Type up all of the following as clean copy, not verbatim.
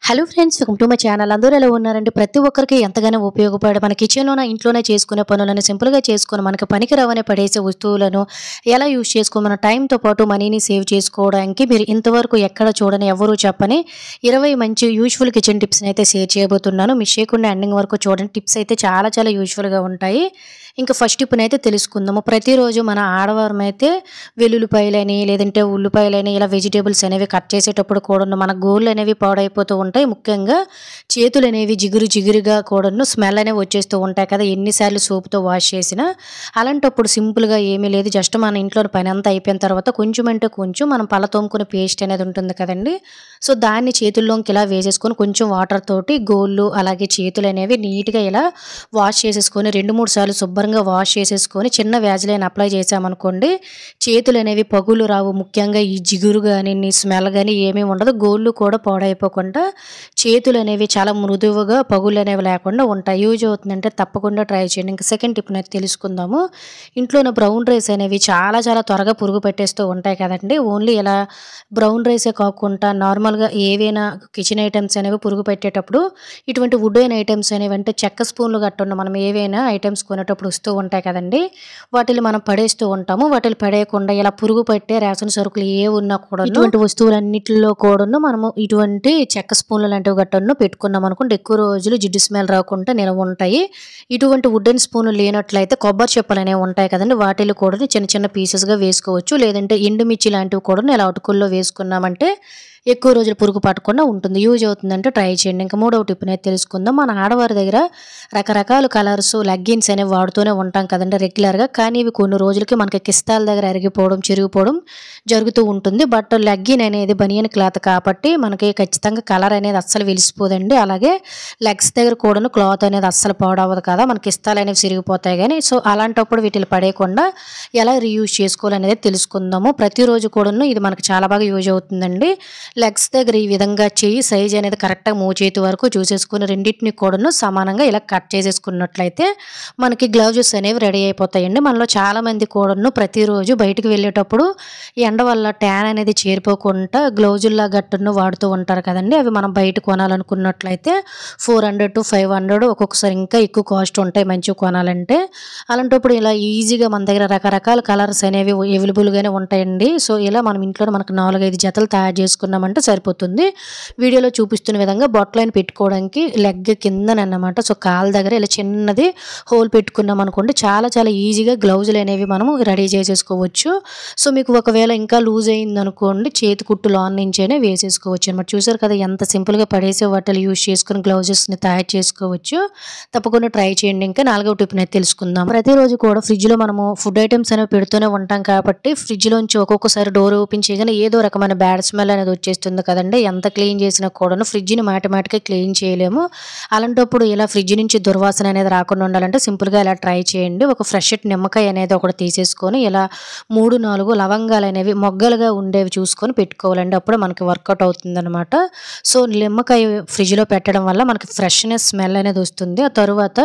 Hello friends, welcome to my channel. అందరూ ఎలా ఉన్నారంటే ప్రతి ఒక్కరికి ఎంతగానో ఉపయోగపడే మన కిచెన్లోనే ఇంట్లోనే చేసుకునే పనులను సింపుల్గా చేసుకుని మనకి పనికి రావనే పడేసే వస్తువులను ఎలా యూజ్ చేసుకుని మన టైంతో పాటు మనీని సేవ్ చేసుకోవడానికి మీరు ఇంతవరకు ఎక్కడ చూడని ఎవరు చెప్పని 20 మంచి యూజ్ఫుల్ కిచెన్ టిప్స్ని అయితే షేర్ చేయబోతున్నాను. మిస్ చేయకుండా ఎండింగ్ వరకు చూడండి. టిప్స్ అయితే చాలా యూజ్ఫుల్గా ఉంటాయి. ఇంకా ఫస్ట్ టిప్నైతే తెలుసుకుందాము. ప్రతిరోజు మన ఆడవారం అయితే వెల్లుల్లిపాయలని లేదంటే ఉల్లిపాయలని ఇలా వెజిటేబుల్స్ అనేవి కట్ చేసేటప్పుడు కూడా మన గోళ్ళు అనేవి పాడైపోతూ ఉంటాయి. ముఖ్యంగా చేతులు అనేవి జిగురుగా కూడాను స్మెల్ అనేవి వచ్చేస్తూ ఉంటాయి కదా, ఎన్నిసార్లు సోపుతో వాష్ చేసినా. అలాంటప్పుడు సింపుల్గా ఏమీ లేదు, జస్ట్ మన ఇంట్లో పని అంతా అయిపోయిన తర్వాత కొంచెం అంటే కొంచెం మనం పళ్ళ తోముకునే పేస్ట్ అనేది ఉంటుంది కదండి. సో దాన్ని చేతుల్లోకి ఇలా వేసేసుకొని కొంచెం వాటర్ తోటి గోళ్ళు అలాగే చేతులు అనేవి నీట్గా ఇలా వాష్ చేసేసుకొని 2-3 సార్లు శుభ్రంగా వాష్ చేసేసుకొని చిన్న వ్యాజిలైన్ అప్లై చేసామనుకోండి, చేతులు అనేవి పగులు రావు. ముఖ్యంగా ఈ జిగురు కానీ స్మెల్ కానీ ఏమీ ఉండదు. గోళ్ళు కూడా పాడైపోకుండా చేతులు అనేవి చాలా మృదువుగా పగులు అనేవి లేకుండా ఉంటాయి. యూజ్ అవుతుందంటే తప్పకుండా ట్రై చేయండి. ఇంకా సెకండ్ టిప్ అయితే తెలుసుకుందాము. ఇంట్లోనే బ్రౌన్ రైస్ అనేవి చాలా త్వరగా పురుగు పెట్టేస్తూ ఉంటాయి కదండి. ఓన్లీ ఇలా బ్రౌన్ రైసే కాకుండా నార్మల్గా ఏవైనా కిచెన్ ఐటమ్స్ అనేవి పురుగు పెట్టేటప్పుడు ఇటువంటి వుడెన్ ఐటమ్స్ అనేవి అంటే చెక్క స్పూన్లు గట్టున్న మనం ఏవైనా ఐటమ్స్ కొనేటప్పుడు వస్తూ ఉంటాయి కదండి, వాటిని మనం పడేస్తూ ఉంటాము. వాటిని పడేయకుండా ఇలా పురుగు పట్టే రేషన్ సరుకులు ఏ ఉన్నా కూడా ఇటువంటి వస్తువులన్నిటిలో కూడాను మనము ఇటువంటి చెక్క స్పూన్లు లాంటివి గట్టను పెట్టుకున్నాం అనుకుంటే ఎక్కువ రోజులు జిడ్డు స్మెల్ రాకుండా నిలవ ఉంటాయి. ఇటువంటి వుడెన్ స్పూన్లు లేనట్లయితే కొబ్బరి చెప్పలు అనేవి ఉంటాయి కదండి, వాటిలో కూడా చిన్న పీసెస్గా వేసుకోవచ్చు. లేదంటే ఎండుమిర్చి లాంటివి కూడా ఇలా అటుకుల్లో వేసుకున్నామంటే ఎక్కువ రోజులు పురుగు పట్టకుండా ఉంటుంది. యూజ్ అవుతుందంటే ట్రై చేయండి. ఇంకా మూడవ టిప్ అయితే తెలుసుకుందాం. మన ఆడవారి దగ్గర రకరకాల కలర్స్ లెగ్గిన్స్ అనేవి వాడుతూనే ఉంటాం కదండి రెగ్యులర్గా. కానీ ఇవి కొన్ని రోజులకి మనకి కిస్తాల దగ్గర అరిగిపోవడం చిరిగిపోవడం జరుగుతూ ఉంటుంది. బట్ లెగ్గిన్ అనేది బనియన్ క్లాత్ కాబట్టి మనకి ఖచ్చితంగా కలర్ అనేది అస్సలు వెలిసిపోదండి. అలాగే లెగ్స్ దగ్గర కూడా క్లాత్ అనేది అస్సలు పాడవదు కదా, మనకి కిస్తాలు అనేవి చిరిగిపోతాయి. కానీ సో అలాంటప్పుడు వీటిని పడేయకుండా ఎలా రీయూజ్ చేసుకోవాలనేది తెలుసుకుందాము. ప్రతిరోజు కూడా ఇది మనకు చాలా బాగా యూజ్ అవుతుందండి. లెగ్స్ దగ్గర ఈ విధంగా చేయి సైజ్ అనేది కరెక్ట్గా మోచేతి వరకు చూసేసుకుని రెండింటిని కూడాను సమానంగా ఇలా కట్ చేసేసుకున్నట్లయితే మనకి గ్లౌజెస్ అనేవి రెడీ అయిపోతాయండి. మనలో చాలామంది కూడాను ప్రతిరోజు బయటికి వెళ్ళేటప్పుడు ఎండ వల్ల ట్యాన్ అనేది చేరిపోకుండా గ్లౌజుల్లా గట్టును వాడుతూ ఉంటారు కదండి. అవి మనం బయట కొనాలనుకున్నట్లయితే 400 to 500 ఒక్కొక్కసారి ఇంకా ఎక్కువ కాస్ట్ ఉంటాయి మంచిగా కొనాలంటే. అలాంటప్పుడు ఇలా ఈజీగా మన దగ్గర రకరకాల కలర్స్ అనేవి అవైలబుల్గానే ఉంటాయండి. సో ఇలా మనం ఇంట్లో మనకు 4-5 జతలు తయారు చేసుకున్నామంటే సరిపోతుంది. వీడియోలో చూపిస్తున్న విధంగా బొట్లైన్ పెట్టుకోవడానికి లెగ్ కిందనమాట, సో కాలు దగ్గర ఇలా చిన్నది హోల్ పెట్టుకున్నాం అనుకోండి, చాలా ఈజీగా గ్లౌజులు అనేవి మనము రెడీ చేసేసుకోవచ్చు. సో మీకు ఒకవేళ ఇంకా లూజ్ అయింది అనుకోండి, చేతి కుట్టు లాన్ నుంచైనా వేసేసుకోవచ్చు అనమాట. చూసారు కదా ఎంత సింపుల్గా పడేసే వాటిని యూజ్ చేసుకుని గ్లౌజెస్ని తయారు చేసుకోవచ్చు. తప్పకుండా ట్రై చేయండి. ఇంకా 4వ టిప్ అయితే తెలుసుకుందాం. ప్రతిరోజు కూడా ఫ్రిడ్జ్లో మనము ఫుడ్ ఐటమ్స్ అనేవి పెడుతూనే ఉంటాం కాబట్టి ఫ్రిడ్జ్లోంచి ఒక్కొక్కసారి డోర్ ఓపెన్ చేయగానే ఏదో రకమైన బ్యాడ్ స్మెల్ అనేది వచ్చేస్తుంది కదండి. ఎంత క్లీన్ చేసినా కూడాను ఫ్రిడ్జ్ని మాటిమాటికి క్లీన్ చేయలేము. అలాంటప్పుడు ఇలా ఫ్రిడ్జ్ నుంచి దుర్వాసన అనేది రాకుండా ఉండాలంటే సింపుల్గా ఇలా ట్రై చేయండి. ఒక ఫ్రెష్ నిమ్మకాయ అనేది ఒకటి తీసేసుకొని ఇలా 3-4 లవంగాలు అనేవి మొగ్గలుగా ఉండేవి చూసుకొని పెట్టుకోవాలండి. అప్పుడు మనకి వర్కౌట్ అవుతుంది అనమాట. సో నిమ్మకాయ ఫ్రిడ్జ్లో పెట్టడం వల్ల మనకి ఫ్రెష్నెస్ స్మెల్ అనేది వస్తుంది. ఆ తర్వాత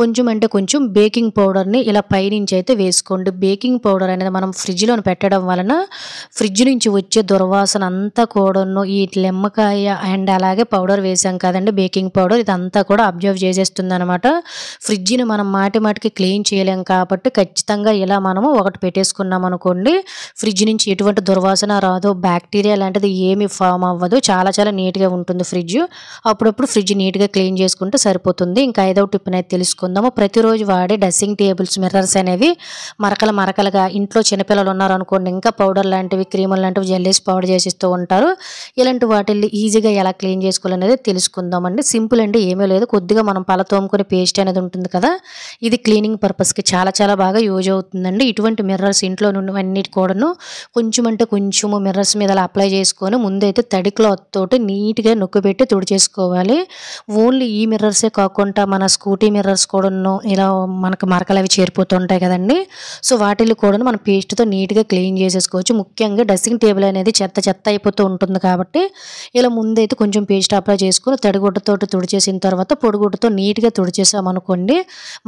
కొంచెం అంటే కొంచెం బేకింగ్ పౌడర్ని ఇలా పైనుంచి అయితే వేసుకోండి. బేకింగ్ పౌడర్ అనేది మనం ఫ్రిడ్జ్లో పెట్టడం వలన ఫ్రిడ్జ్ నుంచి వచ్చే దుర్వాసన అంతా కూడాను ఈ నిమ్మకాయ అండ్ అలాగే పౌడర్ వేసాం కదండి బేకింగ్ పౌడర్, ఇదంతా కూడా అబ్జర్వ్ చేసేస్తుంది అనమాట. ఫ్రిడ్జ్ని మనం మాటికి క్లీన్ చేయలేం కాబట్టి ఖచ్చితంగా ఇలా మనము ఒకటి పెట్టేసుకున్నాం అనుకోండి, ఫ్రిడ్జ్ నుంచి ఎటువంటి దుర్వాసన రాదు, బ్యాక్టీరియా లాంటిది ఏమి ఫామ్ అవ్వదు, చాలా నీట్గా ఉంటుంది ఫ్రిడ్జ్. అప్పుడప్పుడు ఫ్రిడ్జ్ నీట్గా క్లీన్ చేసుకుంటే సరిపోతుంది. ఇంకా 5వ టిప్ అయితే తెలుసుకుందాము. ప్రతిరోజు వాడే డ్రెస్సింగ్ టేబుల్స్ మిర్రర్స్ అనేవి మరకలుగా ఇంట్లో చిన్నపిల్లలు ఉన్నారనుకోండి, ఇంకా పౌడర్ లాంటివి క్రీములు లాంటివి జల్లేసి పౌడర్ చేసిస్తూ ఉంటారు. ఇలాంటి వాటిల్ని ఈజీగా ఎలా క్లీన్ చేసుకోవాలనేది తెలుసుకుందామండి. సింపుల్ అండి, ఏమీ లేదు. కొద్దిగా మనం పళ్ళ తోముకునే పేస్ట్ అనేది ఉంటుంది కదా, ఇది క్లీనింగ్ పర్పస్కి చాలా బాగా యూజ్ అవుతుందండి. ఇటువంటి మిర్రర్స్ ఇంట్లో నుండి అన్నిటి కూడాను కొంచెం అంటే కొంచెము మిర్రర్స్ మీద అలా అప్లై చేసుకొని ముందైతే తడి క్లాత్ తోటి నీట్గా నొక్కిపెట్టి తుడిచేసుకోవాలి. ఓన్లీ ఈ మిర్రర్సే కాకుండా మన స్కూటీ మిర్రర్స్ కూడాను ఇలా మనకు మరకలు అవి చేరిపోతుంటాయి కదండి. సో వాటిని కూడా మనం పేస్ట్తో నీట్గా క్లీన్ చేసేసుకోవచ్చు. ముఖ్యంగా డ్రెస్సింగ్ టేబుల్ అనేది చెత్త అయిపోతూ ఉంటుంది కాబట్టి ఇలా ముందైతే కొంచెం పేస్ట్ అప్లై చేసుకొని తడిగుడ్డతోటి తుడిచేసిన తర్వాత పొడిగుడ్డతో నీట్గా తుడిచేసామనుకోండి,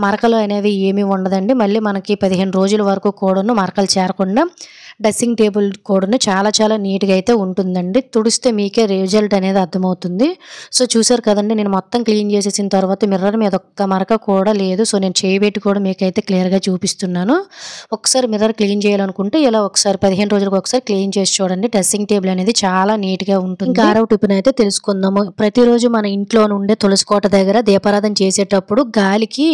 మరకలు అనేవి ఏమీ ఉండదండి. మళ్ళీ మనకి 15 రోజుల వరకు కూడాను మరకలు చేరకుండా డ్రెస్సింగ్ టేబుల్ కూడా చాలా చాలా నీట్గా అయితే ఉంటుందండి. తుడిస్తే మీకే రిజల్ట్ అనేది అర్థమవుతుంది. సో చూసారు కదండి, నేను మొత్తం క్లీన్ చేసేసిన తర్వాత మిర్రర్ మీద ఒక్క మరక కూడా లేదు. సో నేను చేయబెట్టి కూడా మీకైతే క్లియర్గా చూపిస్తున్నాను. ఒకసారి మిర్రర్ క్లీన్ చేయాలనుకుంటే ఇలా ఒకసారి 15 రోజులకు ఒకసారి క్లీన్ చేసి చూడండి. డ్రెస్సింగ్ టేబుల్ అనేది చాలా నీట్గా ఉంటుంది. ఇంకా 6వ టిప్ అయితే తెలుసుకుందాము. ప్రతిరోజు మన ఇంట్లో నుండే తులసి కోట దగ్గర దీపారాధన చేసేటప్పుడు గాలికి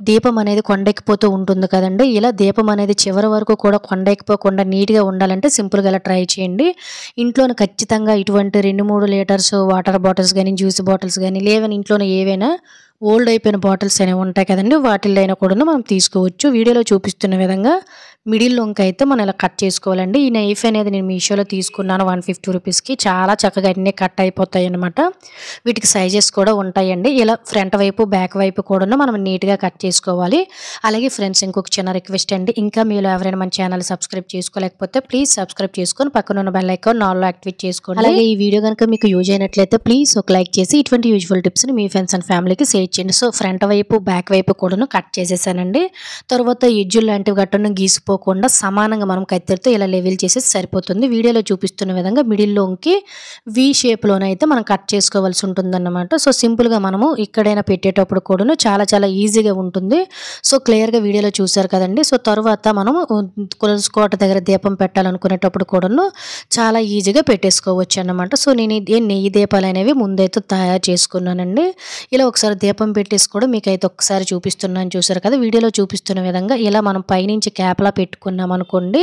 దీపం అనేది కొండెక్కిపోతూ ఉంటుంది కదండి. ఇలా దీపం అనేది చివరి వరకు కూడా కొండెక్కిపోకుండా నీట్గా ఉండాలంటే సింపుల్గా ఇలా ట్రై చేయండి. ఇంట్లోనే ఖచ్చితంగా ఇటువంటి 2-3 లీటర్స్ వాటర్ బాటిల్స్ కానీ, జ్యూస్ బాటిల్స్ కానీ, లేవని ఇంట్లోనే ఏవైనా ఓల్డ్ అయిపోయిన బాటిల్స్ అనేవి ఉంటాయి కదండి, వాటిల్లో అయినా కూడా మనం తీసుకోవచ్చు. వీడియోలో చూపిస్తున్న విధంగా మిడిల్ లొంక అయితే మనం ఇలా కట్ చేసుకోవాలండి. ఈ నైఫ్ అనేది నేను మీషోలో తీసుకున్నాను 150 రూపీస్కి. చాలా చక్కగా అన్నీ కట్ అయిపోతాయి అన్నమాట. వీటికి సైజెస్ కూడా ఉంటాయండి. ఇలా ఫ్రంట్ వైపు బ్యాక్ వైపు కూడా మనం నీట్గా కట్ చేసుకోవాలి. అలాగే ఫ్రెండ్స్, ఇంకొక చిన్న రిక్వెస్ట్ అండి, ఇంకా మీరు ఎవరైనా మన ఛానల్ సబ్స్క్రైబ్ చేసుకోలేకపోతే ప్లీజ్ సబ్స్క్రైబ్ చేసుకొని పక్కన ఉన్న బెల్ ఐకాన్ ఆల్లో యాక్టివేట్ చేసుకోండి. అలాగే ఈ వీడియో కనుక మీకు యూజ్ అయినట్లయితే ప్లీజ్ ఒక లైక్ చేసి ఇటువంటి యూజ్ఫుల్ టిప్స్ని మీ ఫ్రెండ్స్ అండ్ ఫ్యామిలీకి షేర్ చేయండి. సో ఫ్రంట్ వైపు బ్యాక్ వైపు కూడా కట్ చేసేసానండి. తర్వాత ఎడ్జులు లాంటివి గట్టను గీసిపోకుండా సమానంగా మనం కత్తిరితో ఇలా లెవెల్ చేసేసి సరిపోతుంది. వీడియోలో చూపిస్తున్న విధంగా మిడిల్లోకి వి షేప్లోనైతే మనం కట్ చేసుకోవాల్సి ఉంటుందన్నమాట. సో సింపుల్గా మనము ఎక్కడైనా పెట్టేటప్పుడు కూడా చాలా చాలా ఈజీగా ఉంటుంది. సో క్లియర్గా వీడియోలో చూసారు కదండి. సో తర్వాత మనము తులసి కోట దగ్గర దీపం పెట్టాలనుకునేటప్పుడు కూడా చాలా ఈజీగా పెట్టేసుకోవచ్చు అన్నమాట. సో నేను నెయ్యి దీపాలు అనేవి ముందైతే తయారు చేసుకున్నానండి. ఇలా ఒకసారి దీపం పెట్టేసి కూడా మీకైతే ఒకసారి చూపిస్తున్నాను, చూసారు కదా. వీడియోలో చూపిస్తున్న విధంగా ఇలా మనం పైనుంచి క్యాప్లా పెట్టుకున్నాం అనుకోండి,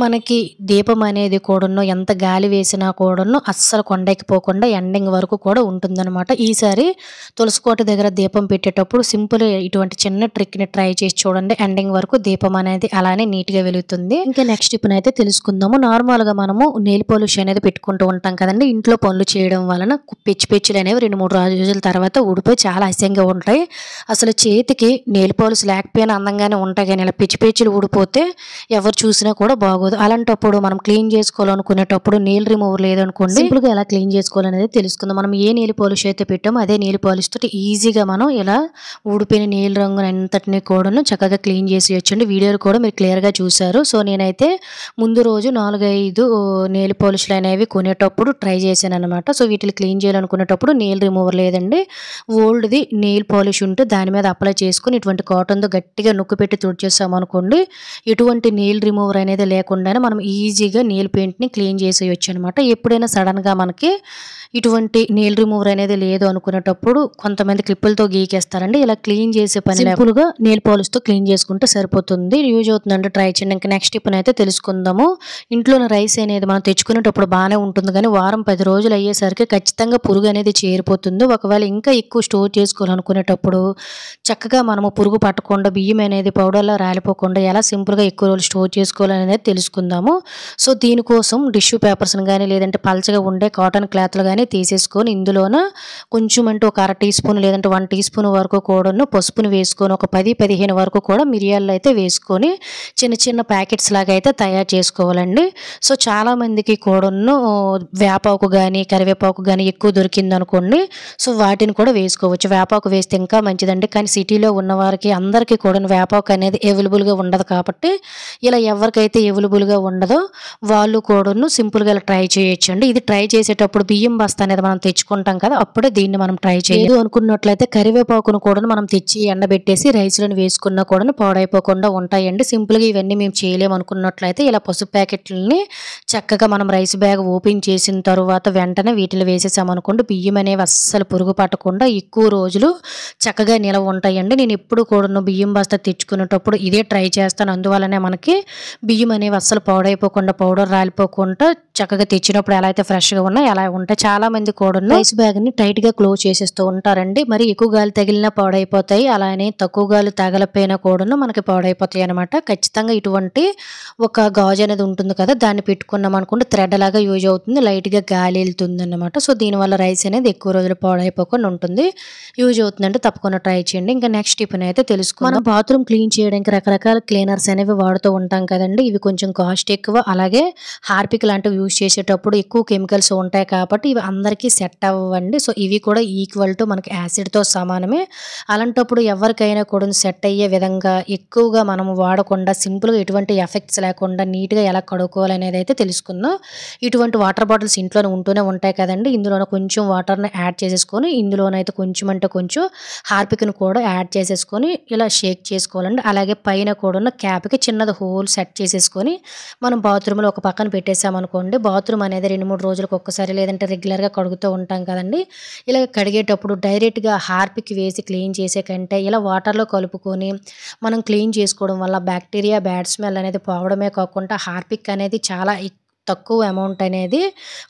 మనకి దీపం అనేది కూడా ఎంత గాలి వేసినా కూడా అస్సలు కొండెక్కిపోకుండా ఎండింగ్ వరకు కూడా ఉంటుందన్నమాట. ఈసారి తులసికోట దగ్గర దీపం పెట్టేటప్పుడు సింపుల్ ఇటువంటి చిన్న ట్రిక్ని ట్రై చేసి చూడండి. ఎండింగ్ వరకు దీపం అనేది అలానే నీట్గా వెలుగుతుంది. ఇంకా నెక్స్ట్ టిప్ అయితే తెలుసుకుందాము. నార్మల్గా మనము నెయిల్ పాలిష్ అనేది పెట్టుకుంటూ ఉంటాం కదండి. ఇంట్లో పనులు చేయడం వలన పెచ్చులు అనేవి 2-3 రోజుల తర్వాత ఊడిపోయి చాలా అసహ్యంగా ఉంటాయి. అసలు చేతికి నెయిల్ పాలిష్ లేకపోయినా అందంగానే ఉంటాయి, కానీ ఇలా పెచ్చులు ఊడిపోతే ఎవరు చూసినా కూడా బాగోదు. అలాంటప్పుడు మనం క్లీన్ చేసుకోవాలనుకునేటప్పుడు నెయిల్ రిమూవర్ లేదనుకోండి, సింపుల్గా ఎలా క్లీన్ చేసుకోవాలనేది తెలుసుకుందాం. మనం ఏ నెయిల్ పాలిష్ అయితే పెట్టామో అదే నెయిల్ పాలిష్ తోటి ఈజీగా మనం ఇలా ఊడిపోయిన నెయిల్ రంగు అంతటిని కూడా చక్కగా క్లీన్ చేసేయచ్చండి. వీడియోలు కూడా మీరు క్లియర్గా చూసారు. సో నేనైతే ముందు రోజు 4-5 నెయిల్ పాలిష్లు అనేవి కొనేటప్పుడు ట్రై చేశాను అనమాట. సో వీటిని క్లీన్ చేయాలనుకునేటప్పుడు నెయిల్ రిమూవర్ లేదండి, ఓల్డ్ది నెయిల్ పాలిష్ ఉంటే దాని మీద అప్లై చేసుకుని ఇటువంటి కాటన్తో గట్టిగా నొక్కి పెట్టి తుడిచేసాం అనుకోండి, ఎటువంటి నెయిల్ రిమూవర్ అనేది లేకుండానే మనం ఈజీగా నెయిల్ పెయింట్ని క్లీన్ చేసేయచ్చు అనమాట. ఎప్పుడైనా సడన్గా మనకి ఇటువంటి నెయిల్ రిమూవర్ అనేది లేదు అనుకునేటప్పుడు కొంతమంది క్లిప్పులతో గీకేస్తారండి. ఇలా క్లీన్ చేసే పని సింపుల్గా నెయిల్ పాలిష్తో క్లీన్ చేసుకుంటే సరిపోతుంది. యూజ్ అవుతుందంటే ట్రై చేయండి. ఇంకా నెక్స్ట్ టిప్ అయితే తెలుసుకుందాము. ఇంట్లోని రైస్ అనేది మనం తెచ్చుకునేటప్పుడు బాగానే ఉంటుంది, కానీ వారం 10 రోజులు అయ్యేసరికి ఖచ్చితంగా పురుగు అనేది చేరిపోతుంది. ఒకవేళ ఇంకా ఎక్కువ స్టోర్ చేసుకోవాలనుకునేటప్పుడు చక్కగా మనము పురుగు పట్టకుండా బియ్యం అనేది పౌడర్లో రాలిపోకుండా ఎలా సింపుల్గా ఎక్కువ రోజులు స్టోర్ చేసుకోవాలనేది తెలుసుకుందాము. సో దీనికోసం టిష్యూ పేపర్స్ని కానీ లేదంటే పల్చగా ఉండే కాటన్ క్లాత్లు కానీ తీసేసుకొని ఇందులోన కొంచెం అంటే ఒక 1/2 టీ స్పూన్ లేదంటే 1 టీ స్పూన్ వరకు కూడా పసుపుని వేసుకొని ఒక 10-15 వరకు కూడా మిరియాలు అయితే వేసుకొని చిన్న చిన్న ప్యాకెట్స్ లాగా అయితే తయారు చేసుకోవాలండి. సో చాలా మందికి కూడా వేపాకు కానీ కరివేపాకు కానీ ఎక్కువ దొరికింది అనుకోండి, సో వాటిని కూడా వేసుకోవచ్చు. వేపాకు వేస్తే ఇంకా మంచిదండి, కానీ సిటీలో ఉన్న వారికి అందరికీ కూడా వేపాకు అనేది అవైలబుల్గా ఉండదు కాబట్టి ఇలా ఎవరికైతే అవైలబుల్గా ఉండదో వాళ్ళు కూడా సింపుల్గా ఇలా ట్రై చేయొచ్చండి. ఇది ట్రై చేసేటప్పుడు బియ్యం బస్తా అనేది మనం తెచ్చుకుంటాం కదా, అప్పుడే దీన్ని మనం ట్రై చేయలేదు అనుకున్నట్లయితే కరివేపాకును కూడా మనం తెచ్చి ఎండబెట్టేసి రైస్లను వేసుకున్నా కూడా పాడైపోకుండా ఉంటాయండి. సింపుల్గా ఇవన్నీ మేము చేయలేము అనుకున్నట్లయితే ఇలా పసుపు ప్యాకెట్లని చక్కగా మనం రైస్ బ్యాగ్ ఓపెన్ చేసిన తర్వాత వెంటనే వీటిని వేసేసామనుకోండి, బియ్యం అనేవి అస్సలు పురుగు పట్టకుండా ఎక్కువ రోజులు చక్కగా నిలవ ఉంటాయండి. నేను ఎప్పుడు కూడా బియ్యం బస్తా తెచ్చుకునేటప్పుడు ఇదే ట్రై చేస్తాను. అందువల్లనే మనకి బియ్యం అనేవి అస్సలు పాడైపోకుండా పౌడర్ రాలిపోకుండా చక్కగా తెచ్చినప్పుడు ఎలా అయితే ఫ్రెష్గా ఉన్నాయి అలా ఉంటాయి. చాలా మంది కూడా రైస్ బ్యాగ్ని టైట్గా క్లోజ్ చేసేస్తూ ఉంటారండి. మరి ఎక్కువ గాలి తగిలినా పాడైపోతాయి, అలానే తక్కువ గాలి తగలపోయినా కూడా మనకి పాడైపోతాయి అనమాట. ఖచ్చితంగా ఇటువంటి ఒక గాజు అనేది ఉంటుంది కదా, దాన్ని పెట్టుకున్నాం అనుకుంటే థ్రెడ్ లాగా యూజ్ అవుతుంది, లైట్గా గాలి వెళ్తుంది అనమాట. సో దీనివల్ల రైస్ అనేది ఎక్కువ రోజులు పాడైపోకుండా ఉంటుంది. యూజ్ అవుతుందంటే తప్పకుండా ట్రై చేయండి. ఇంకా నెక్స్ట్ టిప్ అయితే తెలుసుకుందాం. మనం బాత్రూమ్ క్లీన్ చేయడానికి రకరకాల క్లీనర్స్ అనేవి అనేవి వాడుతూ ఉంటాం కదండీ! ఇవి కొంచెం కాస్ట్ ఎక్కువ. అలాగే హార్పిక్ లాంటివి యూజ్ చేసేటప్పుడు ఎక్కువ కెమికల్స్ ఉంటాయి కాబట్టి ఇవి అందరికీ సెట్ అవ్వవండి. సో, ఇవి కూడా ఈక్వల్ టు మనకి యాసిడ్‌తో సమానమే. అలాంటప్పుడు ఎవరికైనా కూడా సెట్ అయ్యే విధంగా ఎక్కువగా మనము వాడకుండా సింపుల్‌గా ఎటువంటి ఎఫెక్ట్స్ లేకుండా నీట్‌గా ఎలా కడుక్కోవాలనేదైతే తెలుసుకుందాం. ఇటువంటి వాటర్ బాటిల్స్ ఇంట్లోనే ఉంటూనే ఉంటాయి కదండీ! ఇందులోనే కొంచెం వాటర్‌ని యాడ్ చేసేసుకొని ఇందులోనైతే కొంచెం అంటే కొంచెం హార్పిక్‌ని కూడా యాడ్ చేసేసుకొని ఇలా షేక్ చేసుకోవాలండి. అలాగే పైన కూడా ఉన్న క్యాప్‌కి చిన్నది హోల్ సెట్ చేసేసుకొని మనం బాత్రూమ్‌లో ఒక పక్కన పెట్టేసామనుకోండి. బాత్రూమ్ అనేది 2, 3 రోజులకు ఒక్కసారి లేదంటే రెగ్యులర్‌గా కడుగుతూ ఉంటాం కదండీ! ఇలా కడిగేటప్పుడు డైరెక్ట్‌గా హార్పిక్ వేసి క్లీన్ చేసే కంటే ఇలా వాటర్‌లో కలుపుకొని మనం క్లీన్ చేసుకోవడం వల్ల బ్యాక్టీరియా, బ్యాడ్ స్మెల్ అనేది పోవడమే కాకుండా హార్పిక్ అనేది చాలా తక్కువ అమౌంట్ అనేది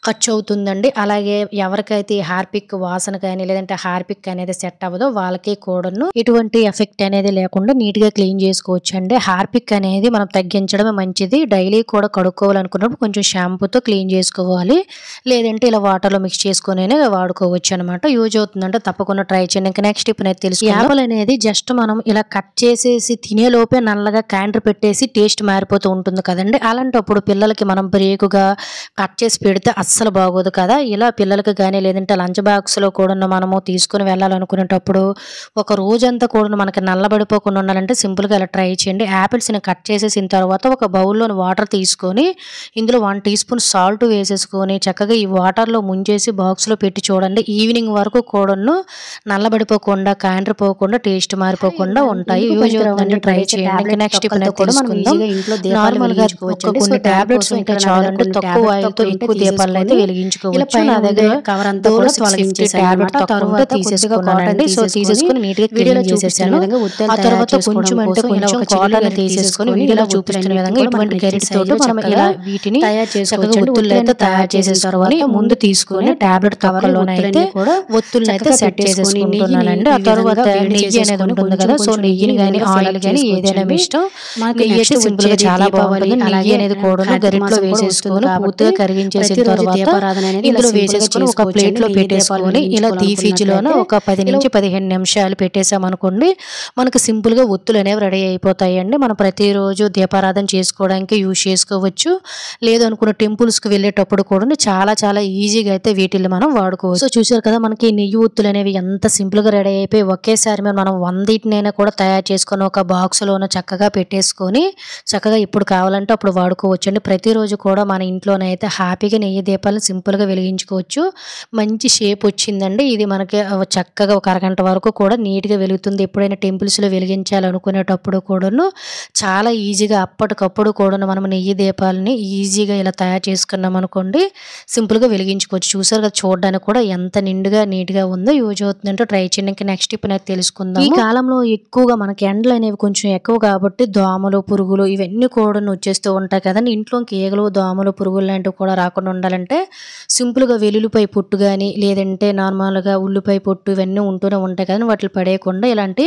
ఖర్చవుతుందండి. అలాగే ఎవరికైతే ఈ హార్పిక్ వాసన కానీ లేదంటే హార్పిక్ అనేది సెట్ అవ్వదో వాళ్ళకి కూడాను ఎటువంటి ఎఫెక్ట్ అనేది లేకుండా నీట్‌గా క్లీన్ చేసుకోవచ్చండి. హార్పిక్ అనేది మనం తగ్గించడమే మంచిది. డైలీ కూడా కడుక్కోవాలనుకున్నప్పుడు కొంచెం షాంపూతో క్లీన్ చేసుకోవాలి. లేదంటే ఇలా వాటర్‌లో మిక్స్ చేసుకొనైనా వాడుకోవచ్చనమాట. యూజ్ అవుతుందంటే తప్పకుండా ట్రై చేయండి. ఇంకా నెక్స్ట్ టిప్ అనేది తెలుసుకుందాం. యాపిల్ అనేది జస్ట్ మనం ఇలా కట్ చేసేసి తినేలోపే నల్లగా క్యాండర్ పెట్టేసి టేస్ట్ మారిపోతూ ఉంటుంది కదండీ! అలాంటప్పుడు పిల్లలకి మనం బ్రేకుగా కట్ చేసి పెడితే అస్సలు బాగోదు కదా! ఇలా పిల్లలకి గానీ లేదంటే లంచ్ బాక్స్‌లో కూడా మనము తీసుకొని వెళ్ళాలనుకునేటప్పుడు ఒక రోజంతా కూడా మనకి నల్లబడిపోకుండా ఉండాలంటే సింపుల్‌గా ఇలా ట్రై చేయండి. యాపిల్స్‌ని కట్ చేసేసిన తర్వాత ఒక బౌల్‌లోని వాటర్ తీసుకొని ఇందులో 1 టీ స్పూన్ సాల్ట్ వేసేసుకొని చక్కగా ఈ వాటర్‌లో ముంచేసి బాక్స్‌లో పెట్టి చూడండి. ఈవినింగ్ వరకు కూడాను నల్లబడిపోకుండా, కాండ్రిపోకుండా, టేస్ట్ మారిపోకుండా ఉంటాయి. యూజ్ అవుతుందంటే ట్రై చేయండి. ఇంకా నెక్స్ట్ టిప్ అనేది తెలుసుకుందాం. నార్మల్‌గా కొన్ని టాబ్లెట్స్ ఉంటాయి చూడండి, తక్కువ ఆయిల్‌తో ఎక్కువ దీపాలను అయితే వెలిగించుకోవచ్చు. నా దగ్గర డోలో 650 టాబ్లెట్ తక్కువ ఉంటే తీసేసుకున్నానండి. సో, తీసేసుకొని నీట్‌గా క్లీన్ చేసేసాను. ఆ తర్వాత కొంచెం అంటే కొంచెం కాటన్ తీసేసుకొని వీడియోలో చూపిస్తున్న విధంగా ఇటువంటి గరిటె తోటి మనం ఇలా వీటిని చక్కగా ఒత్తులు అయితే తయారు చేసేసుకొని ముందు తీసుకొని టాబ్లెట్ తొక్కలోనైతే ఒత్తులను అయితే సెట్ చేసేసుకుంటున్నానండి. ఆ తర్వాత నెయ్యి అనేది ఉంటుంది కదా! సో, నెయ్యిని గానీ ఆయిల్ గానీ ఏదైనా మీ ఇష్టం. నెయ్యి అయితే సింపుల్‌గా చాలా బాగుంటుంది. నెయ్యి అనేది కూడా గరిటెలో వేసేసుకొని పూర్తిగా కరిగించేసిన తర్వాత ఇందులో వేసేసుకొని ఒక ప్లేట్‌లో పెట్టేసుకొని ఇలా ఫ్రిడ్జ్‌లోన ఒక 10-15 నిమిషాలు పెట్టేసామనుకోండి, మనకు సింపుల్‌గా ఒత్తులు అనేవి రెడీ అయిపోతాయండి. మనం ప్రతిరోజు దీపారాధన చేసుకోవడానికి యూజ్ చేసుకోవచ్చు. లేదు అనుకున్న టెంపుల్స్‌కి వెళ్ళేటప్పుడు కూడా చాలా చాలా ఈజీగా అయితే వీటిల్ని మనం వాడుకోవచ్చు. సో, చూసారు కదా మనకి నెయ్యి ఒత్తులు అనేవి ఎంత సింపుల్‌గా రెడీ అయిపోయి ఒకేసారి మనం 100 కూడా తయారు చేసుకొని ఒక బాక్స్‌లోన చక్కగా పెట్టేసుకొని చక్కగా ఎప్పుడు కావాలంటే అప్పుడు వాడుకోవచ్చండి. ప్రతిరోజు కూడా మన ఇంట్లోనైతే హ్యాపీగా నెయ్యి దీపాలను సింపుల్‌గా వెలిగించుకోవచ్చు. మంచి షేప్ వచ్చిందండి. ఇది మనకి చక్కగా ఒక అరగంట వరకు కూడా నీట్‌గా వెలుగుతుంది. ఎప్పుడైనా టెంపుల్స్‌లో వెలిగించాలనుకునేటప్పుడు కూడాను చాలా ఈజీగా అప్పటికప్పుడు కూడాను మనం నెయ్యి దీపాలని ఈజీగా ఇలా తయారు చేసుకున్నామనుకోండి, సింపుల్‌గా వెలిగించుకోవచ్చు. చూసారు కదా చూడడానికి కూడా ఎంత నిండుగా, నీట్‌గా ఉందో. యూజ్ అవుతుందంటే ట్రై చేయండి. ఇంకా నెక్స్ట్ టిప్ అనేది తెలుసుకుందాం. ఈ కాలంలో ఎక్కువగా మనకి ఎండలు అనేవి కొంచెం ఎక్కువ కాబట్టి దోమలు, పురుగులు ఇవన్నీ కూడాను వచ్చేస్తూ ఉంటాయి కదండీ! ఇంట్లోకి ఈగలు, దోమలు, పురుగులు లాంటివి కూడా రాకుండా ఉండాలంటే సింపుల్‌గా వెల్లుల్లిపాయ పొట్టు గానీ, లేదంటే నార్మల్‌గా ఉల్లిపాయ పొట్టు ఇవన్నీ ఉంటూనే ఉంటాయి కదండీ! వాటిని పడేయకుండా ఇలాంటి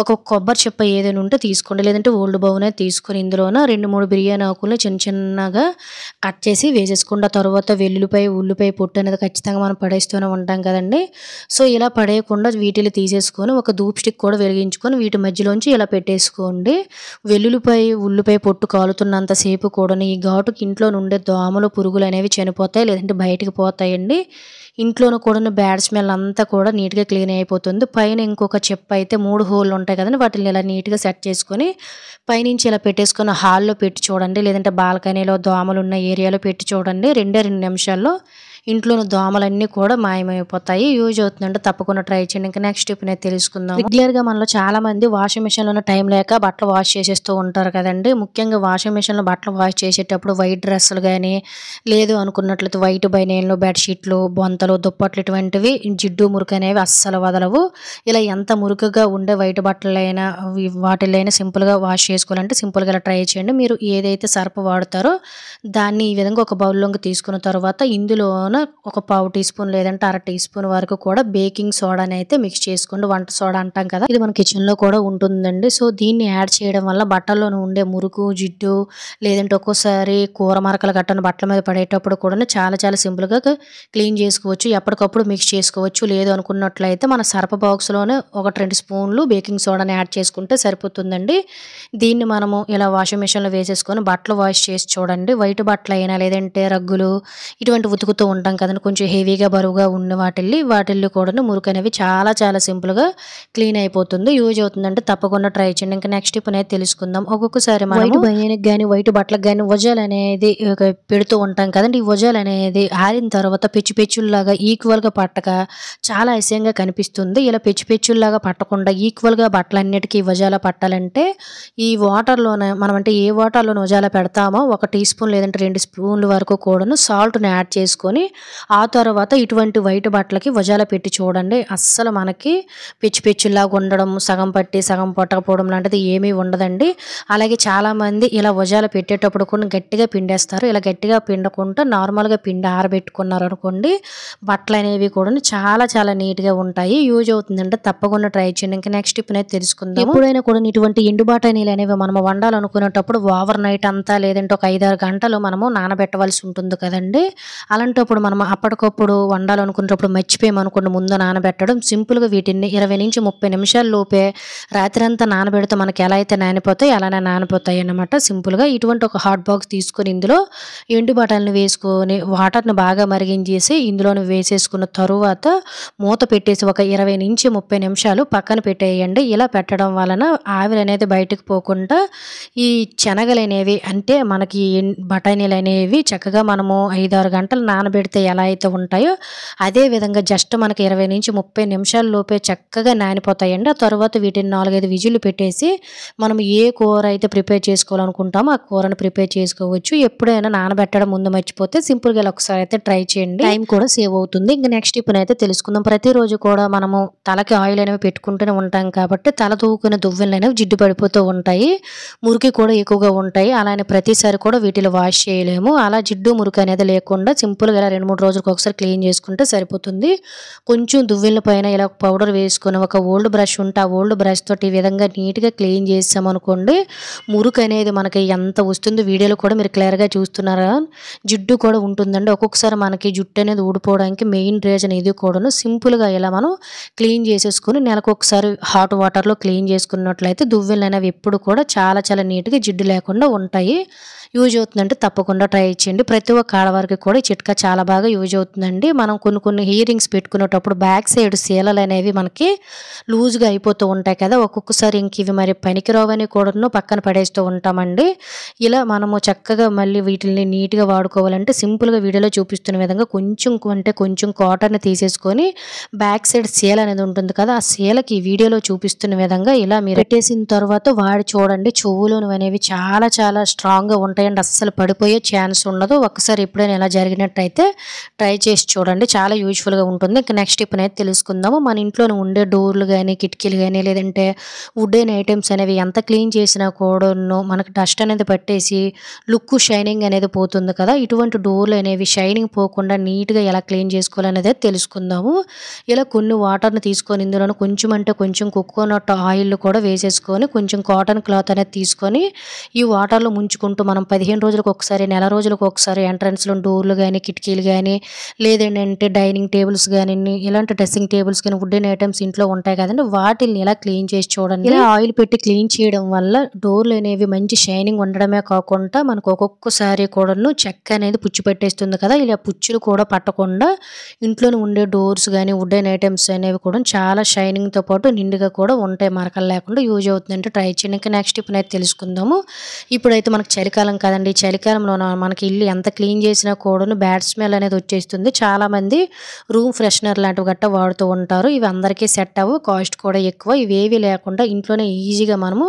ఒక కొబ్బరి చిప్ప ఏదైనా ఉంటే తీసుకోండి. లేదంటే ఓల్డ్ బౌనే తీసుకొని ఇందులోన 2, 3 బిర్యానీ ఆకుల్ని చిన్న చిన్నగా కట్ చేసి వేసేసుకోండి. ఆ తర్వాత వెల్లుల్లిపాయ, ఉల్లిపాయ పొట్టు అనేది ఖచ్చితంగా మనం పడేస్తూనే ఉంటాం కదండీ! సో, ఇలా పడేయకుండా వీటిని తీసేసుకొని ఒక ధూప్ స్టిక్ కూడా వెలిగించుకొని వీటి మధ్యలోంచి ఇలా పెట్టేసుకోండి. వెల్లుల్లిపాయ, ఉల్లిపాయ పొట్టు కాలుతున్నంత సేపు కూడాను ఈ ఘాటుకి ఇంట్లో నుండే దోమలు, పురుగులు అనేవి చనిపోతాయి. లేదంటే బయటికి పోతాయండి. ఇంట్లోనూ కూడాను బ్యాడ్ స్మెల్ అంతా కూడా నీట్‌గా క్లీన్ అయిపోతుంది. పైన ఇంకొక చిప్ప అయితే 3 హోల్‌లు ఉంటాయి కదండీ! వాటిల్ని ఇలా నీట్‌గా సెట్ చేసుకొని పైనుంచి ఇలా పెట్టేసుకొని హాల్‌లో పెట్టి చూడండి. లేదంటే బాల్కనీలో దోమలున్న ఏరియాలో పెట్టి చూడండి. 2 నిమిషాల్లో ఇంట్లోని దోమలన్నీ కూడా మాయమైపోతాయి. యూజ్ అవుతుందంటే తప్పకుండా ట్రై చేయండి. ఇంకా నెక్స్ట్ టిప్ అనేది తెలుసుకుందాం. రెగ్యులర్‌గా మనలో చాలామంది వాషింగ్ మిషన్‌లోనే టైం లేక బట్టలు వాష్ చేసేస్తూ ఉంటారు కదండీ! ముఖ్యంగా వాషింగ్ మిషన్‌లో బట్టలు వాష్ చేసేటప్పుడు వైట్ డ్రెస్సులు గానీ, లేదు అనుకున్నట్లయితే వైట్ బనీన్‌లు, బెడ్‌షీట్లు, బొంతలు, దుప్పట్లు ఇటువంటివి జిడ్డు, మురికి అనేవి అస్సలు వదలవు. ఇలా ఎంత మురికిగా ఉండే వైట్ బట్టలైనా వాటిలైనా సింపుల్‌గా వాష్ చేసుకోవాలంటే సింపుల్‌గా ఇలా ట్రై చేయండి. మీరు ఏదైతే సర్ఫ్ వాడతారో దాన్ని ఈ విధంగా ఒక బౌల్‌లోకి తీసుకున్న తర్వాత ఇందులోన ఇందులోన ఒక పావు టీ స్పూన్ లేదంటే అర టీ స్పూన్ వరకు కూడా బేకింగ్ సోడాని అయితే మిక్స్ చేసుకోండి. వంట సోడా అంటాం కదా, ఇది మన కిచెన్లో కూడా ఉంటుందండి. సో దీన్ని యాడ్ చేయడం వల్ల బట్టల్లోనే ఉండే మురుకు, జిడ్డు లేదంటే ఒక్కోసారి కూర మరకలు గట్టను బట్టల మీద పడేటప్పుడు కూడా చాలా చాలా సింపుల్గా క్లీన్ చేసుకోవచ్చు. ఎప్పటికప్పుడు మిక్స్ చేసుకోవచ్చు. లేదు అనుకున్నట్లయితే మన సర్ప బాక్స్లోనే 1-2 స్పూన్లు బేకింగ్ సోడాని యాడ్ చేసుకుంటే సరిపోతుందండి. దీన్ని మనము ఇలా వాషింగ్ మిషన్లో వేసేసుకొని బట్టలు వాష్ చేసి చూడండి. వైట్ బట్టలు అయినా లేదంటే రగ్గులు ఇటువంటి ఉతుకుతూ ఉంటాం కదండి, కొంచెం హెవీగా బరువుగా ఉన్న వాటిల్ని కూడా మురికి అనేవి చాలా చాలా సింపుల్గా క్లీన్ అయిపోతుంది. యూజ్ అవుతుందంటే తప్పకుండా ట్రై చేయండి. ఇంకా నెక్స్ట్ టిప్ అనేది తెలుసుకుందాం. ఒక్కొక్కసారి వైట్ బనియన్కి కానీ వైట్ బట్టలకు కానీ వజాలు అనేది పెడుతూ ఉంటాం కదండి. ఈ వజాలు అనేది ఆరిన తర్వాత పెచ్చులాగా ఈక్వల్గా పట్టక చాలా అసహ్యంగా కనిపిస్తుంది. ఇలా పెచ్చులాగా పట్టకుండా ఈక్వల్గా బట్టలన్నిటికీ వజాల పట్టాలంటే ఈ వాటర్లోనే మనం అంటే ఏ వాటర్లోనే వజాల పెడతామో 1 టీ స్పూన్ లేదంటే 2 స్పూన్ల వరకు కూడాను సాల్ట్ని యాడ్ చేసుకొని ఆ తర్వాత ఇటువంటి వైట్ బట్టలకి వజాల పెట్టి చూడండి. అస్సలు మనకి పెచ్చులాగా ఉండడం, సగం పట్టి సగం పట్టకపోవడం లాంటిది ఏమీ ఉండదండి. అలాగే చాలామంది ఇలా వజాల పెట్టేటప్పుడు కూడా గట్టిగా పిండేస్తారు. ఇలా గట్టిగా పిండకుండా నార్మల్గా పిండి ఆరబెట్టుకున్నారు అనుకోండి, బట్టలు అనేవి కూడా చాలా చాలా నీట్గా ఉంటాయి. యూజ్ అవుతుందంటే తప్పకుండా ట్రై చేయండి. ఇంకా నెక్స్ట్ టిప్ అనేది తెలుసుకుందాం. ఎప్పుడైనా కూడా ఇటువంటి ఎండు బఠానీలు అనేవి మనం వండాలనుకునేటప్పుడు ఓవర్ నైట్ అంతా లేదంటే ఒక 5-6 గంటలు మనము నానబెట్టవలసి ఉంటుంది కదండి. అలాంటప్పుడు మనం అప్పటికప్పుడు వండాలనుకునేటప్పుడు మర్చిపోయామనుకోండి ముందు నానబెట్టడం, సింపుల్గా వీటిని 20-30 నిమిషాల లోపే రాత్రి అంతా నానబెడితే మనకి ఎలా అయితే నానిపోతాయి అలానే నానిపోతాయి అన్నమాట. సింపుల్గా ఇటువంటి ఒక హాట్ బాక్స్ తీసుకొని ఇందులో ఎండు బఠానీలు వేసుకొని వాటర్ని బాగా మరిగించేసి ఇందులోనే వేసేసుకున్న తరువాత మూత పెట్టేసి ఒక 20-30 నిమిషాలు పక్కన పెట్టేయండి. ఇలా పెట్టడం వలన ఆవిరి అనేది బయటకు పోకుండా ఈ శనగలు అనేవి అంటే మనకి బఠానీలు అనేవి చక్కగా మనము 5-6 గంటలు నానబెడితే ఎలా అయితే ఉంటాయో అదే విధంగా జస్ట్ మనకి 20-30 నిమిషాల లోపే చక్కగా నానిపోతాయండి. ఆ తర్వాత వీటిని 4-5 విజిల్లు పెట్టేసి మనం ఏ కూర అయితే ప్రిపేర్ చేసుకోవాలనుకుంటామో ఆ కూరను ప్రిపేర్ చేసుకోవచ్చు. ఎప్పుడైనా నానబెట్టడం ముందు మర్చిపోతే సింపుల్గా ఇలా ఒకసారి అయితే ట్రై చేయండి. టైం కూడా సేవ్ అవుతుంది. ఇంకా నెక్స్ట్ టిప్ అయితే తెలుసుకుందాం. ప్రతిరోజు కూడా మనము తలకి ఆయిల్ అనేవి పెట్టుకుంటూనే ఉంటాం కాబట్టి తల తూకునే దువ్వెనలు అనేవి జిడ్డు పడిపోతూ ఉంటాయి, మురికి కూడా ఎక్కువగా ఉంటాయి. అలానే ప్రతిసారి కూడా వీటిలో వాష్ చేయలేము. అలా జిడ్డు మురికి అనేది లేకుండా సింపుల్గా ఇలా 2-3 రోజులకు ఒకసారి క్లీన్ చేసుకుంటే సరిపోతుంది. కొంచెం దువ్వెనల పైన ఇలా పౌడర్ వేసుకొని ఒక ఓల్డ్ బ్రష్ ఉంటే ఆ ఓల్డ్ బ్రష్ తోటి ఈ విధంగా నీట్గా క్లీన్ చేసామనుకోండి, మురికి అనేది మనకి ఎంత వస్తుందో వీడియోలో కూడా మీరు క్లియర్గా చూస్తున్నారా. జిడ్డు కూడా ఉంటుందండి. ఒక్కొక్కసారి మనకి జుట్టు అనేది ఊడిపోవడానికి మెయిన్ రీజన్ ఇది కూడాను. సింపుల్గా ఇలా మనం క్లీన్ చేసేసుకొని నెలకు ఒకసారి హాట్ వాటర్లో క్లీన్ చేసుకున్నట్లయితే దువ్వెనలు అనేవి ఎప్పుడు కూడా చాలా చాలా నీట్గా జిడ్డు లేకుండా ఉంటాయి. యూజ్ అవుతుందంటే తప్పకుండా ట్రై చేయండి. ప్రతి ఒక్క ఆడవారికి కూడా ఈ చిట్కా చాలా బాగా యూజ్ అవుతుందండి. మనం కొన్ని ఇయరింగ్స్ పెట్టుకునేటప్పుడు బ్యాక్ సైడ్ సీలలు అనేవి మనకి లూజ్గా అయిపోతూ ఉంటాయి కదా, ఒక్కొక్కసారి ఇంక ఇవి మరి పనికిరావని కూడాను పక్కన పడేస్తూ ఉంటామండి. ఇలా మనము చక్కగా మళ్ళీ వీటిని నీట్గా వాడుకోవాలంటే సింపుల్గా వీడియోలో చూపిస్తున్న విధంగా కొంచెం కాటన్ తీసేసుకొని బ్యాక్ సైడ్ సీల అనేది ఉంటుంది కదా, ఆ సీలకి వీడియోలో చూపిస్తున్న విధంగా ఇలా మీరు పెట్టేసిన తర్వాత వాడి చూడండి. చెవులోని అనేవి చాలా చాలా స్ట్రాంగ్గా ఉంటాయండి, అస్సలు పడిపోయే ఛాన్స్ ఉండదు. ఒక్కసారి ఎప్పుడైనా ఇలా జరిగినట్టయితే ట్రై చేసి చూడండి, చాలా యూజ్ఫుల్గా ఉంటుంది. ఇంకా నెక్స్ట్ టిప్ అనేది తెలుసుకుందాము. మన ఇంట్లోనే ఉండే డోర్లు కానీ కిటికీలు కానీ లేదంటే వుడెన్ ఐటమ్స్ అనేవి ఎంత క్లీన్ చేసినా కూడా మనకు డస్ట్ అనేది పట్టేసి లుక్ షైనింగ్ అనేది పోతుంది కదా. ఇటువంటి డోర్లు అనేవి షైనింగ్ పోకుండా నీట్గా ఎలా క్లీన్ చేసుకోవాలనేది తెలుసుకుందాము. ఇలా కొన్ని వాటర్ని తీసుకొని ఇందులో కొంచెం కోకోనట్ ఆయిల్ కూడా వేసేసుకొని కొంచెం కాటన్ క్లాత్ అనేది తీసుకొని ఈ వాటర్లో ముంచుకుంటూ మనం 15 రోజులకు ఒకసారి, నెల రోజులకు ఒకసారి ఎంట్రన్స్లో డోర్లు కానీ కిటికీలు కానీ లేదంటే డైనింగ్ టేబుల్స్ కానీ ఇలాంటి డ్రెస్సింగ్ టేబుల్స్ కానీ వుడెన్ ఐటమ్స్ ఇంట్లో ఉంటాయి కదండి, వాటిని ఇలా క్లీన్ చేసి చూడండి. ఇలా ఆయిల్ పెట్టి క్లీన్ చేయడం వల్ల డోర్లు అనేవి మంచి షైనింగ్ ఉండడమే కాకుండా మనకు ఒక్కొక్కసారి కూడాను చెక్క అనేది పుచ్చు పెట్టేస్తుంది కదా, ఇలా పుచ్చులు కూడా పట్టకుండా ఇంట్లోనే ఉండే డోర్స్ కానీ వుడెన్ ఐటమ్స్ అనేవి కూడా చాలా షైనింగ్తో పాటు నిండుగా కూడా ఉంటాయి, మరకలు లేకుండా. యూజ్ అవుతుందంటే ట్రై చేయండి. ఇంకా నెక్స్ట్ టిప్ అయితే తెలుసుకుందాము. ఇప్పుడైతే మనకు చలికాలం కదండి, చలికాలంలో మనకి ఇల్లు ఎంత క్లీన్ చేసినా కూడా బ్యాడ్ స్మెల్ అనేది వచ్చేస్తుంది. చాలామంది రూమ్ ఫ్రెషనర్ లాంటివి గట్టా వాడుతూ ఉంటారు. ఇవి అందరికీ సెట్ అవ్వు, కాస్ట్ కూడా ఎక్కువ. ఇవేవి లేకుండా ఇంట్లోనే ఈజీగా మనము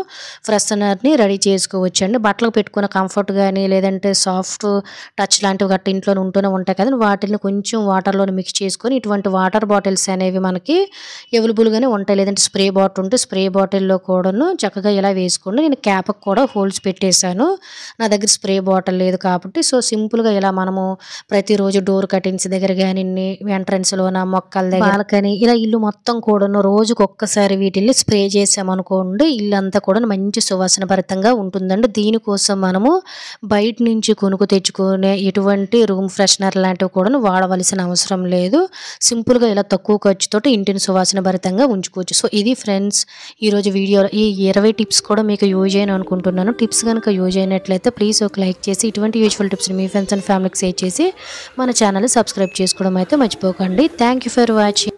ఫ్రెషనర్ని రెడీ చేసుకోవచ్చు అండి. బట్టలకు పెట్టుకున్న కంఫర్ట్ కానీ లేదంటే సాఫ్ట్ టచ్ లాంటివి గట్టా ఇంట్లోనే ఉంటూనే ఉంటాయి కదండి, వాటిని కొంచెం వాటర్లో మిక్స్ చేసుకొని ఇటువంటి వాటర్ బాటిల్స్ అనేవి మనకి అవైలబుల్గానే ఉంటాయి. లేదంటే స్ప్రే బాటిల్ ఉంటే స్ప్రే బాటిల్లో కూడాను చక్కగా ఇలా వేసుకోండి. నేను క్యాప్కి కూడా హోల్స్ పెట్టేశాను. నా దగ్గర దగ్గర స్ప్రే బాటిల్ లేదు కాబట్టి సో సింపుల్గా ఇలా మనము ప్రతిరోజు డోర్ కటింగ్స్ దగ్గర కానీ ఎంట్రన్స్లోన మొక్కల దగ్గర బాల్కనీ ఇలా ఇల్లు మొత్తం కూడా రోజుకు ఒక్కసారి వీటిల్ని స్ప్రే చేసామనుకోండి ఇల్లంతా కూడా మంచి సువాసన భరితంగా ఉంటుందండి. దీనికోసం మనము బయట నుంచి కొనుక్కు తెచ్చుకునే ఎటువంటి రూమ్ ఫ్రెషనర్ లాంటివి కూడా వాడవలసిన అవసరం లేదు. సింపుల్గా ఇలా తక్కువ ఖర్చుతోటి ఇంటిని సువాసన భరితంగా ఉంచుకోవచ్చు. సో ఇది ఫ్రెండ్స్ ఈరోజు వీడియోలో ఈ 20 టిప్స్ కూడా మీకు యూజ్ అయిన అనుకుంటున్నాను. టిప్స్ కనుక యూజ్ అయినట్లయితే ప్లీజ్ ఒక లైక్ చేసి ఇటువంటి యూజ్ఫుల్ టిప్స్ని మీ ఫ్రెండ్స్ అండ్ ఫ్యామిలీకి షేర్ చేసి మన ఛానల్ని సబ్స్క్రైబ్ చేసుకోవడం అయితే మర్చిపోకండి. Thank you for watching.